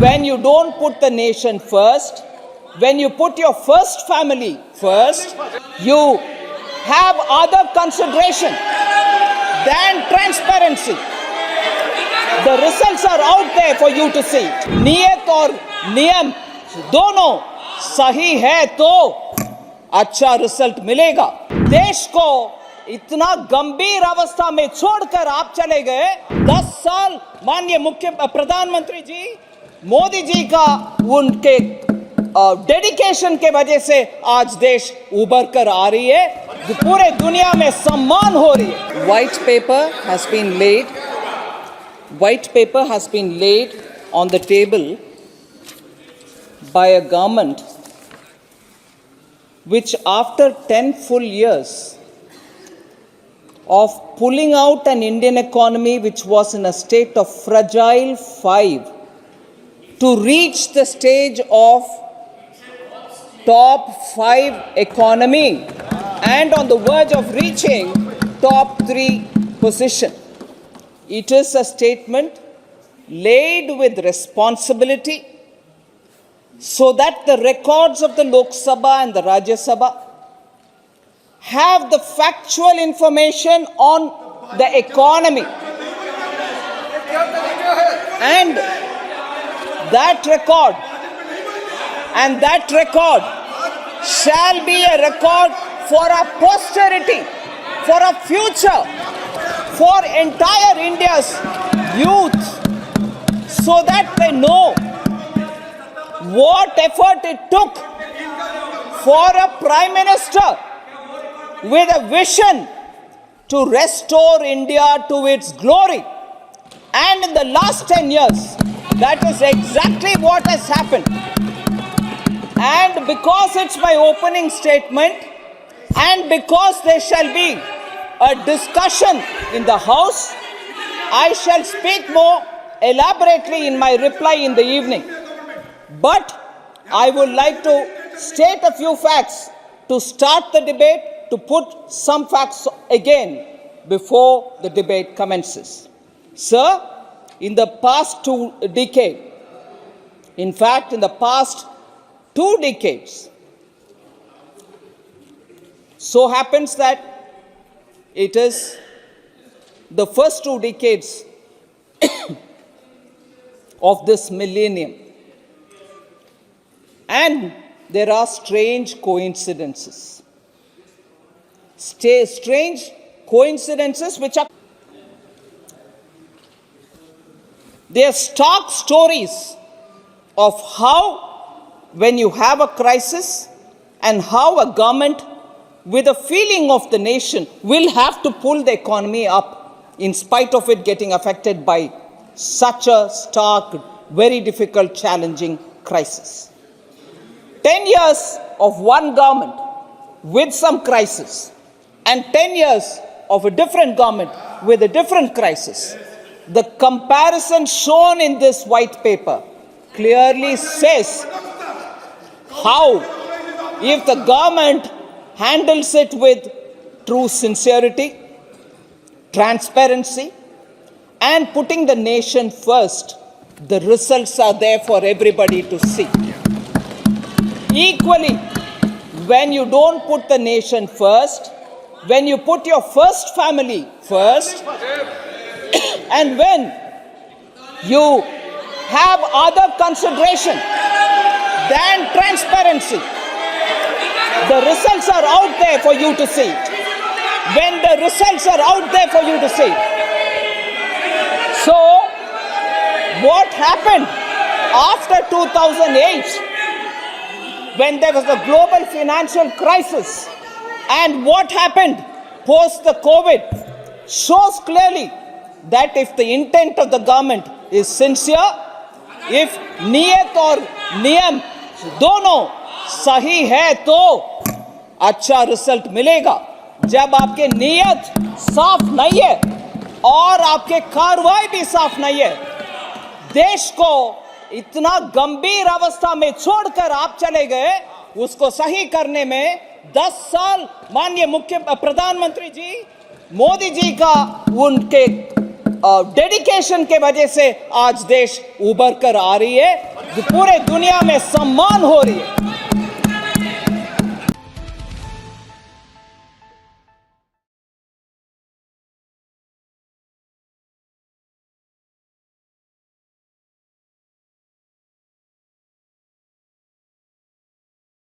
when you don't put the nation first, when you put your first family first, you have other consideration than transparency. The results are out there for you to see. नियत और नियम दोनों सही है तो अच्छा result मिलेगा. देश को इतना गंभीर अवस्था में छोड़कर आप चले गए. 10 साल माननीय प्रधानमंत्री जी मोदी जी का उनके डेडिकेशन के वजह से आज देश उभर कर आ रही है, पूरे दुनिया में सम्मान हो रही है. White paper has been laid on the table by a government which, after 10 full years of pulling out an Indian economy which was in a state of fragile 5 to reach the stage of top 5 economy and on the verge of reaching top 3 position. It is a statement laid with responsibility so that the records of the Lok Sabha and the Rajya Sabha have the factual information on the economy. And that record shall be a record for our posterity, for our future, for entire India's youth, so that they know what effort it took for a Prime Minister with a vision to restore India to its glory. And in the last 10 years, that is exactly what has happened. And because it's my opening statement, and because there shall be a discussion in the House, I shall speak more elaborately in my reply in the evening. But I would like to state a few facts to start the debate, to put some facts again before the debate commences. Sir, in the past 2 decades, in fact, in the past 2 decades, so happens that it is the first 2 decades of this millennium. And there are strange coincidences. Strange coincidences which are, they are stark stories of how, when you have a crisis, and how a government with a feeling of the nation will have to pull the economy up in spite of it getting affected by such a stark, very difficult, challenging crisis. 10 years of one government with some crisis and 10 years of a different government with a different crisis. The comparison shown in this white paper clearly says how, if the government handles it with true sincerity, transparency, and putting the nation first, the results are there for everybody to see. Equally, when you don't put the nation first, when you put your first family first, and when you have other consideration than transparency, the results are out there for you to see. When the results are out there for you to see. So, what happened after 2008, when there was a global financial crisis, and what happened post the COVID, shows clearly that if the intent of the government is sincere, if niyat और नियम दोनों सही है तो अच्छा result मिलेगा. जब आपके नियत साफ नहीं है और आपके कार्रवाई भी साफ नहीं है, देश को इतना गंभीर अवस्था में छोड़कर आप चले गए, उसको सही करने में 10 साल माननीय प्रधानमंत्री जी मोदी जी का उनके डेडिकेशन के वजह से आज देश उभर कर आ रही है, जो पूरे दुनिया में सम्मान हो रही है।